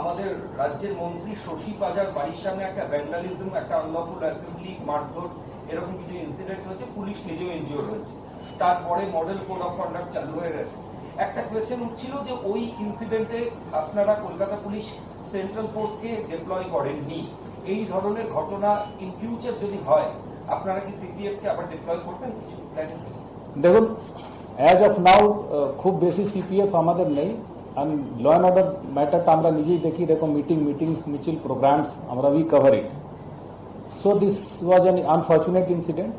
আমাদের রাজ্যের মন্ত্রী শশী পাজার বাড়ির সামনে একটা ভ্যান্ডালিজম, একটা আনলফুল অ্যাসেম্বলি, মারধর, এরকম কিছু ইনসিডেন্ট হয়েছে। পুলিশ নিজেও এনজিওর হয়েছে। তারপরে মডেল কোড অফ কন্ডাক্ট চালু হয়ে গেছে। একটা কোয়েশ্চেন উঠছিল যে ওই ইনসিডেন্টে আপনারা কলকাতা পুলিশ সেন্ট্রাল ফোর্সকে ডিপ্লয় করেননি। এই ধরনের ঘটনা ইন ফিউচার যদি হয়, আপনারা কি সিপিএফ কে আবার ডিপ্লয় করবেন? কিছু দেখুন, অ্যাজ অফ নাও খুব বেশি সিপিএফ আমাদের নেই। and law and order ম্যাটারটা আমরা নিজেই দেখি, এরকম মিটিংস, মিছিল, প্রোগ্রামস আমরা we cover it. So this was an unfortunate incident,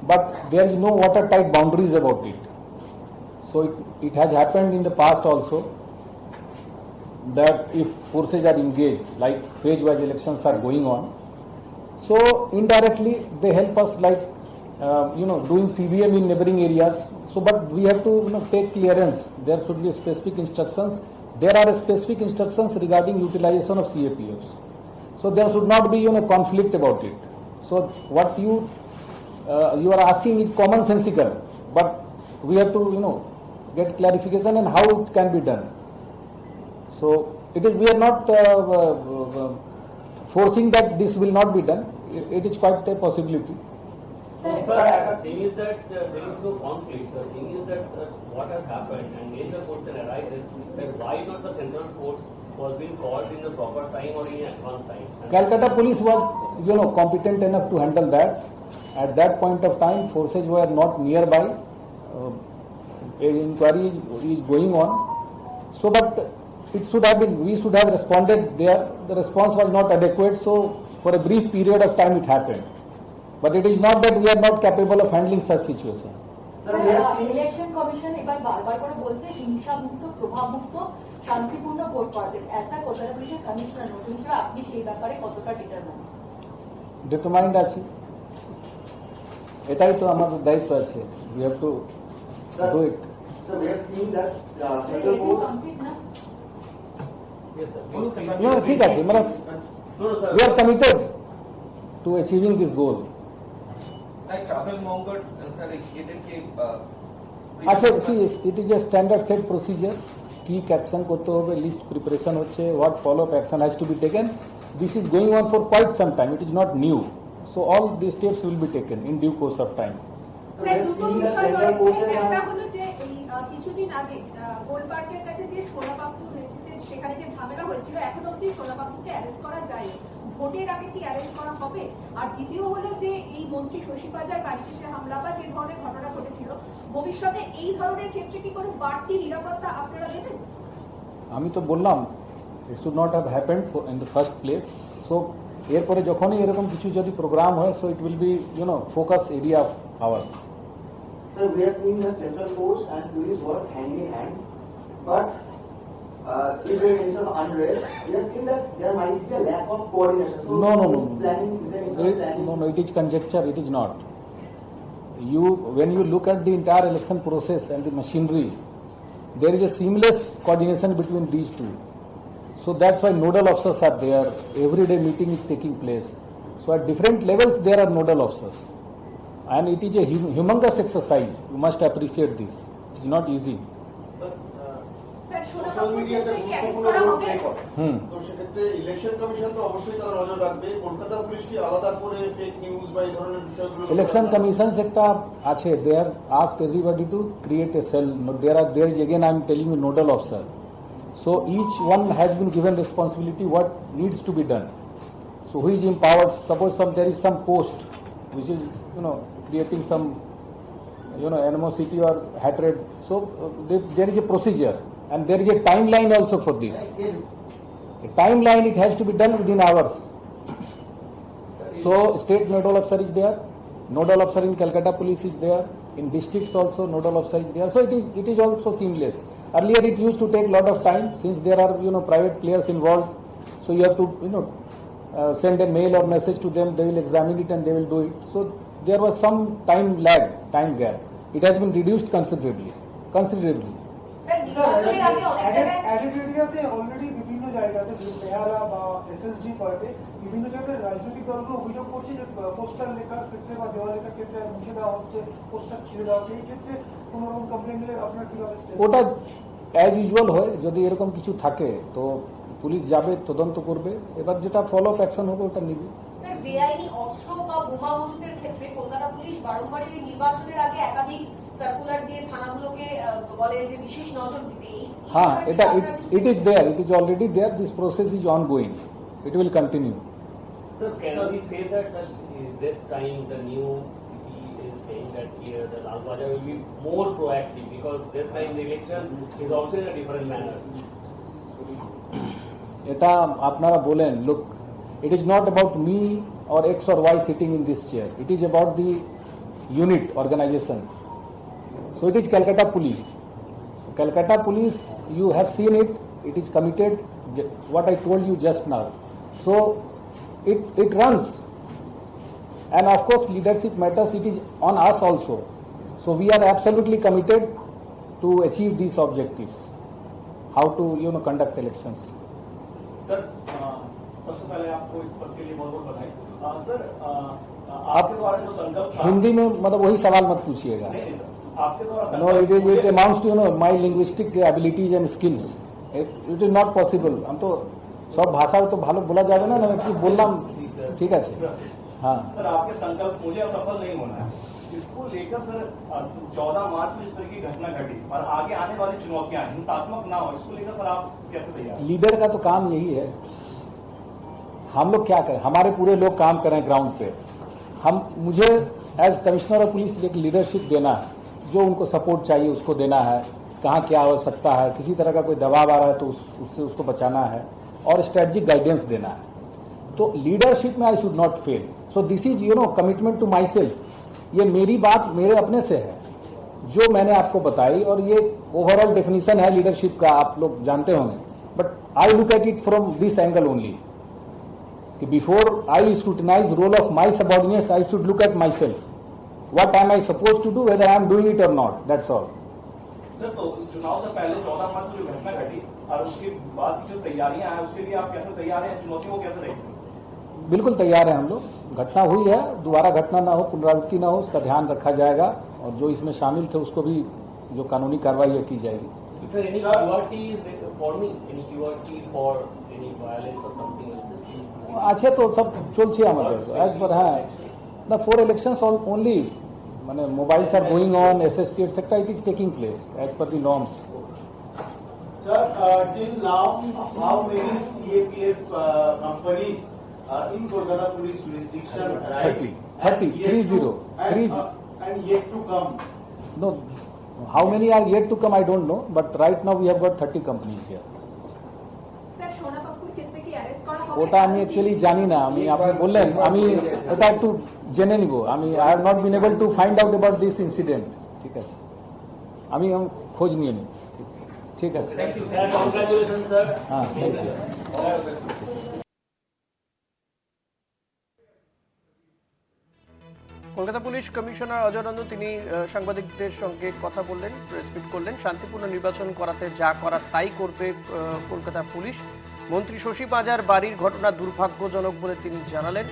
but there is no watertight boundaries about it. So it has happened in the past also that if forces are engaged, like phase-wise elections are going on, so indirectly they help us, like doing CVM in neighboring areas. So, but we have to take clearance. There should be specific instructions. There are specific instructions regarding utilization of CAPFs. So there should not be conflict about it. So what you are asking is commonsensical, but we have to get clarification and how it can be done. So it is, we are not forcing that this will not be done. It is quite a possibility. Sir, the thing is that there is no conflict. The thing is that what has happened, and major question arises that why not the central force was being called in the proper time or in advance time. Calcutta police was competent enough to handle that. At that point of time, forces were not nearby. An inquiry is going on. So, but it should have been, we should have responded there. The response was not adequate. So, for a brief period of time, it happened. But it is not that we are not capable of handling such situation. Election commission এবার বারবার করে বলছে হিংসা মুক্ত, প্রভাব মুক্ত, শান্তিপূর্ণ vote করতে। এসা কলকাতা পুলিশের কমিশনার নতুন হিসেবে আপনি সেই ব্যাপারে কতটা ডিটারমাইন্ড আছি, এটাই তো আমাদের দায়িত্ব আছে। We have to do it. So we are seeing that central force. Yes, sir. No, ঠিক আছে, মানে we are committed to achieving this goal. Travel mongers sir এদেরকে আচ্ছা, see, it is a standard set procedure. ঠিক action করতে হবে, list preparation হচ্ছে, what follow up action has to be taken. This is going on for quite some time. It is not new. So all these steps will be taken in due course of time. কিছুদিন আগে গোল পার্কের কাছে যে সোনাবাবু নেতৃত্বে সেখানে যে ঝামেলা হয়েছিল, এখন অব্দি সোনাবাবুকে অ্যারেস্ট করা যায়, ভোটের আগে কি অ্যারেস্ট করা হবে? আর দ্বিতীয় হলো যে এই মন্ত্রী শশী পাজার বাড়িতে যে হামলা বা যে ধরনের ঘটনা ঘটেছিল, ভবিষ্যতে এই ধরনের ক্ষেত্রে কি কোনো বাড়তি নিরাপত্তা আপনারা দেবেন? আমি তো বললাম it should not have happened in the first place. So এরপরে যখনই এরকম কিছু যদি প্রোগ্রাম হয়, so it will be focus area of ours. So we are seeing that central force and police work hand in hand, but if there is some unrest, we are seeing that there might be a lack of coordination. So No. planning, is there any planning? No, it is conjecture. It is not. When you look at the entire election process and the machinery, there is a seamless coordination between these two. So that's why nodal officers are there. Every day meeting is taking place. So at different levels there are nodal officers, and it is a humongous exercise. You must appreciate this. It is not easy. Sir, social মিডিয়াতে কি arrest করা হবে? তো সেক্ষেত্রে election commission তো অবশ্যই তারা নজর রাখবে। কলকাতা পুলিশ কি আলাদা করে ফেক নিউজ বা এই ধরনের বিষয়গুলো? Election commissions একটা আছে, they are asked everybody to create a cell. There is again, I am telling you, nodal officer. So each one has been given responsibility what needs to be done. So who is empowered? Suppose there is some post which is creating some animosity or hatred. So there is a procedure and there is a timeline also for this. A timeline, it has to be done within hours. So state nodal officer is there, nodal officer in Calcutta police is there, in districts also nodal officer is there. So it is also seamless. Earlier it used to take lot of time, since there are private players involved. So you have to send a mail or message to them, they will examine it and they will do it. So there was some time gap. It has been reduced considerably. Already বিভিন্ন জায়গাতে বেহালা বা SSD পার্কে বিভিন্ন জায়গায় রাজনৈতিক দলগুলো অভিযোগ করছে যে পোস্টার লেখার ক্ষেত্রে বা দেওয়া লেখার ক্ষেত্রে মুছে দেওয়া হচ্ছে, পোস্টার ছিঁড়ে দেওয়া হচ্ছে। এই ক্ষেত্রে কোনো রকম কমপ্লেন দিলে আপনার কিভাবে? ওটা অ্যাজ ইউজুয়াল হয়, যদি এরকম কিছু থাকে তো পুলিশ যাবে, তদন্ত করবে, এবার যেটা ফলো আপ অ্যাকশন হবে ওটা নিবে। স্যার, বেআইনি অস্ত্র বা বোমা মজুদের ক্ষেত্রে কলকাতা পুলিশ বারংবার এই নির্বাচনের আগে একাধিক সার্কুলার দিয়ে থানাগুলোকে বলে যে বিশেষ নজর দিতে। হ্যাঁ, এটা it is there, it is already there, this process is ongoing, it will continue. Sir, can we say that this time the new CP is saying that here the Lal Bazaar will be more proactive because this time the election is also in a different manner. এটা আপনারা বলেন, look, it is not about me or X or Y sitting in this chair, it is about the unit organization. So it is Calcutta Police. So Calcutta Police, you have seen it, it is committed, what I told you just now. So it runs, and of course leadership matters, it is on us also. So we are absolutely committed to achieve these objectives, how to conduct elections. Sir, सबसे पहले आपको इस पद के लिए बहुत बहुत बधाई। सर, आप आपके द्वारा जो संकल्प था, हिंदी में मतलब वही सवाल मत पूछिएगा। नहीं नहीं सर, आपके द्वारा No, it amounts to my linguistic abilities and skills. It is not possible. हम तो सब भाषा तो ভালো বলা যাবে না, আমি একটু বললাম, ঠিক আছে। हाँ, सर, आपके संकल्प मुझे असफल नहीं होना है। इसको लेकर सर 14 मार्च में इस तरह की घटना घटी और आगे आने वाली चुनौतियां हिंसात्मक ना हो, इसको लेकर सर आप कैसे तैयार हैं? लीडर का तो काम यही है। हम लोग क्या करें, हमारे पूरे लोग काम करें ग्राउंड पे। मुझे एज कमिश्नर ऑफ पुलिस एक लीडरशिप देना है, जो उनको सपोर्ट चाहिए उसको देना है, कहाँ क्या आवश्यकता है, किसी तरह का कोई दबाव आ रहा है तो उससे उसको बचाना है, और स्ट्रेटजिक गाइडेंस देना है। तो लीडरशिप में I should not fail. So this is commitment to myself. ये मेरी बात मेरे अपने से है जो मैंने आपको बताई, और ये ओवरऑल डेफिनेशन है लीडरशिप का, आप लोग जानते होंगे, but I look at it from this angle only कि before I scrutinize role of my subordinates, I should look at myself, what am I suppose to do, whether I am doing it or not, that's all. Sir, तो चुनाव से पहले 14 मार्च को जो घटना घटी और उसके बाद की जो तैयारियां हैं उसके लिए आप कैसे तैयार हैं, चुनौतियों को कैसे रहेंगे? बिल्कुल तैयार हैं हम लोग। घटना हुई है, दोबारा घटना ना हो, पुनरावृत्ति ना हो, उसका ध्यान रखा जाएगा, और जो इसमें शामिल थे उसको भी जो कानूनी कार्रवाई है की जाएगी। Sir, any QRT is forming, any QRT for any violence or something else? আছে তো সব চলছে আমাদের অ্যাজ পার। হ্যাঁ, না, ফর ইলেকশনস অনলি, মানে mobiles are going on, SST etc. it is taking place as per the norms. Sir, till now, how many CAPF companies are in Kolkata police jurisdiction? 30 and yet to come? No, how many are yet to come I don't know, but right now we have got 30 companies here. Sir, সোনাপাপুর ক্ষেত্রে কি arrest করা হবে? ওটা আমি actually জানি না, আমি আপনি বললেন, আমি ওটা একটু জেনে নিব। আমি I have not been able to find out about this incident. ঠিক আছে, আমি খোঁজ নিয়ে নিই। ঠিক আছে, Sir, congratulations, sir. হ্যাঁ, thank you. Kolkata police commissioner Ajay Nand তিনি সাংবাদিকদের সঙ্গে কথা বললেন, প্রেস মিট করলেন। শান্তিপূর্ণ নির্বাচন করাতে যা করার তাই করবে কলকাতা পুলিশ। মন্ত্রী শশী পাঁজার বাড়ির ঘটনা দুর্ভাগ্যজনক বলে তিনি জানালেন।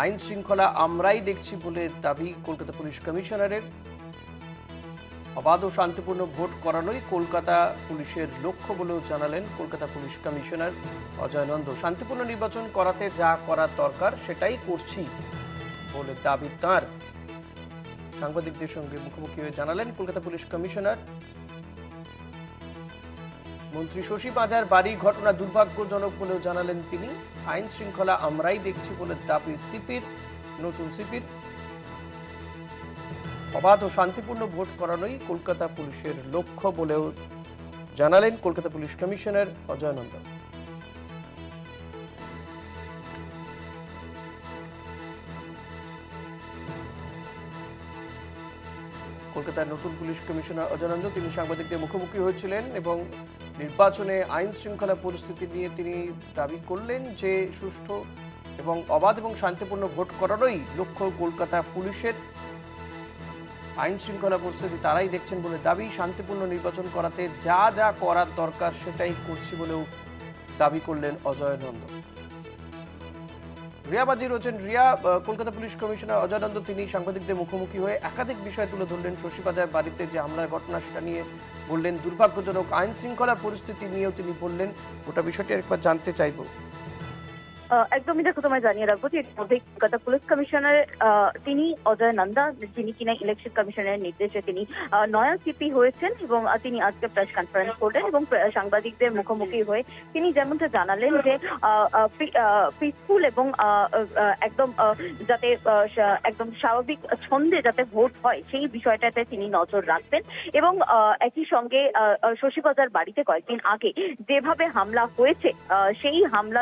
আইন শৃঙ্খলা আমরাই দেখছি বলে দাবি কলকাতা পুলিশ কমিশনারের। অবাধ ও শান্তিপূর্ণ ভোট করানোই কলকাতা পুলিশের লক্ষ্য বলেও জানালেন কলকাতা পুলিশ কমিশনার অজয় নন্দ। শান্তিপূর্ণ নির্বাচন করাতে যা করার দরকার সেটাই করছি বলে দাবি তাঁর। সাংবাদিকদের সঙ্গে মুখোমুখি হয়ে জানালেন কলকাতা পুলিশ কমিশনার। মন্ত্রী শশী পাঁজার বাড়ির ঘটনা দুর্ভাগ্যজনক বলেও জানালেন তিনি। আইন শৃঙ্খলা আমরাই দেখছি বলে দাবি সিপির, নতুন সিপির। অবাধ ও শান্তিপূর্ণ ভোট করানোই কলকাতা পুলিশের লক্ষ্য বলেও জানালেন কলকাতা পুলিশ কমিশনার অজয় নন্দ। কলকাতার নতুন পুলিশ কমিশনার অজয় নন্দ তিনি সাংবাদিকদের মুখোমুখি হয়েছিলেন এবং নির্বাচনে আইন শৃঙ্খলা পরিস্থিতি নিয়ে তিনি দাবি করলেন যে সুষ্ঠু এবং অবাধ এবং শান্তিপূর্ণ ভোট করানোই লক্ষ্য কলকাতা পুলিশের। আইন শৃঙ্খলা পরিস্থিতি তারাই দেখছেন বলে দাবি। শান্তিপূর্ণ নির্বাচন করাতে যা যা করার দরকার সেটাই করছি বলেও দাবি করলেন অজয় নন্দ। রিয়া বাজি রয়েছেন। রিয়া, কলকাতা পুলিশ কমিশনার অজয় নন্দ তিনি সাংবাদিকদের মুখোমুখি হয়ে একাধিক বিষয় তুলে ধরলেন। শশী বাজার বাড়িতে যে হামলার ঘটনা সেটা নিয়ে বললেন, দুর্ভাগ্যজনক আইন শৃঙ্খলা পরিস্থিতি নিয়েও তিনি বললেন। গোটা বিষয়টি একবার জানতে চাইবো। একদমই, দেখো তোমায় জানিয়ে রাখবো যে ইতিমধ্যে কলকাতা পুলিশ কমিশনার তিনি অজয় নন্দা, যিনি কিনা ইলেকশন কমিশনের নির্দেশে তিনি নয়া সিপি হয়েছেন, এবং তিনি আজকে প্রেস কনফারেন্স করলেন এবং সাংবাদিকদের মুখোমুখি হয়ে তিনি যেমনটা জানালেন যে পিসফুল এবং একদম যাতে একদম স্বাভাবিক ছন্দে যাতে ভোট হয় সেই বিষয়টাতে তিনি নজর রাখবেন। এবং একই সঙ্গে শশী বাজার বাড়িতে কয়েকদিন আগে যেভাবে হামলা হয়েছে সেই হামলা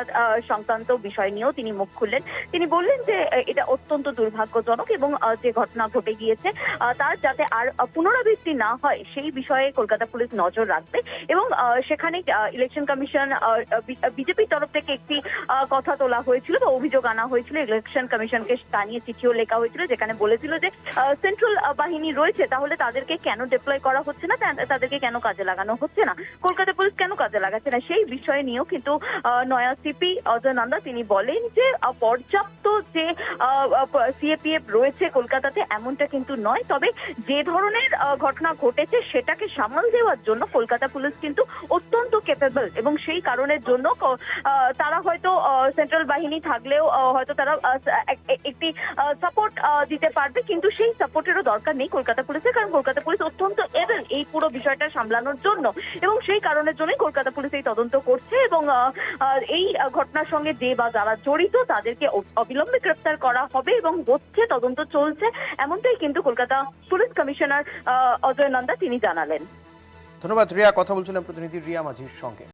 সংক্রান্ত বিষয় নিয়েও তিনি মুখ খুললেন। তিনি বললেন যে এটা অত্যন্ত দুর্ভাগ্যজনক এবং যে ঘটনা ঘটে গিয়েছে তার যাতে আর পুনরাবৃত্তি না হয় সেই বিষয়ে কলকাতা পুলিশ নজর রাখবে। এবং সেখানে ইলেকশন কমিশন বিজেপির তরফ থেকে একটি কথা তোলা হয়েছিল বা অভিযোগ আনা হয়েছিল, ইলেকশন কমিশনকে তা নিয়ে চিঠিও লেখা হয়েছিল, যেখানে বলেছিল যে সেন্ট্রাল বাহিনী রয়েছে তাহলে তাদেরকে কেন ডিপ্লয় করা হচ্ছে না, তাদেরকে কেন কাজে লাগানো হচ্ছে না, কলকাতা পুলিশ কেন কাজে লাগাচ্ছে না, সেই বিষয়ে নিয়েও কিন্তু নয়া সিপি অজয় নন্দা তিনি বলেন যে পর্যাপ্ত যে সিএপিএফ রয়েছে কলকাতাতে এমনটা কিন্তু নয়, তবে যে ধরনের ঘটনা ঘটেছে সেটাকে সামাল দেওয়ার জন্য কলকাতা পুলিশ কিন্তু অত্যন্ত ক্যাপেবল, এবং সেই কারণের জন্য তারা হয়তো সেন্ট্রাল বাহিনী থাকলেও হয়তো তারা একটি সাপোর্ট দিতে পারবে, কিন্তু সেই সাপোর্টেরও দরকার নেই কলকাতা পুলিশের, কারণ কলকাতা পুলিশ অত্যন্ত এবেল এই পুরো বিষয়টা সামলানোর জন্য, এবং সেই কারণের জন্যই কলকাতা পুলিশ এই তদন্ত করছে এবং এই ঘটনার সঙ্গে যে বা যারা জড়িত তাদেরকে অবিলম্বে গ্রেফতার করা হবে এবং হচ্ছে, তদন্ত চলছে, এমনটাই কিন্তু কলকাতা পুলিশ কমিশনার অজয় নন্দা তিনি জানালেন। ধন্যবাদ রিয়া, কথা বলছিলেন প্রতিনিধি রিয়া মাঝির সঙ্গে।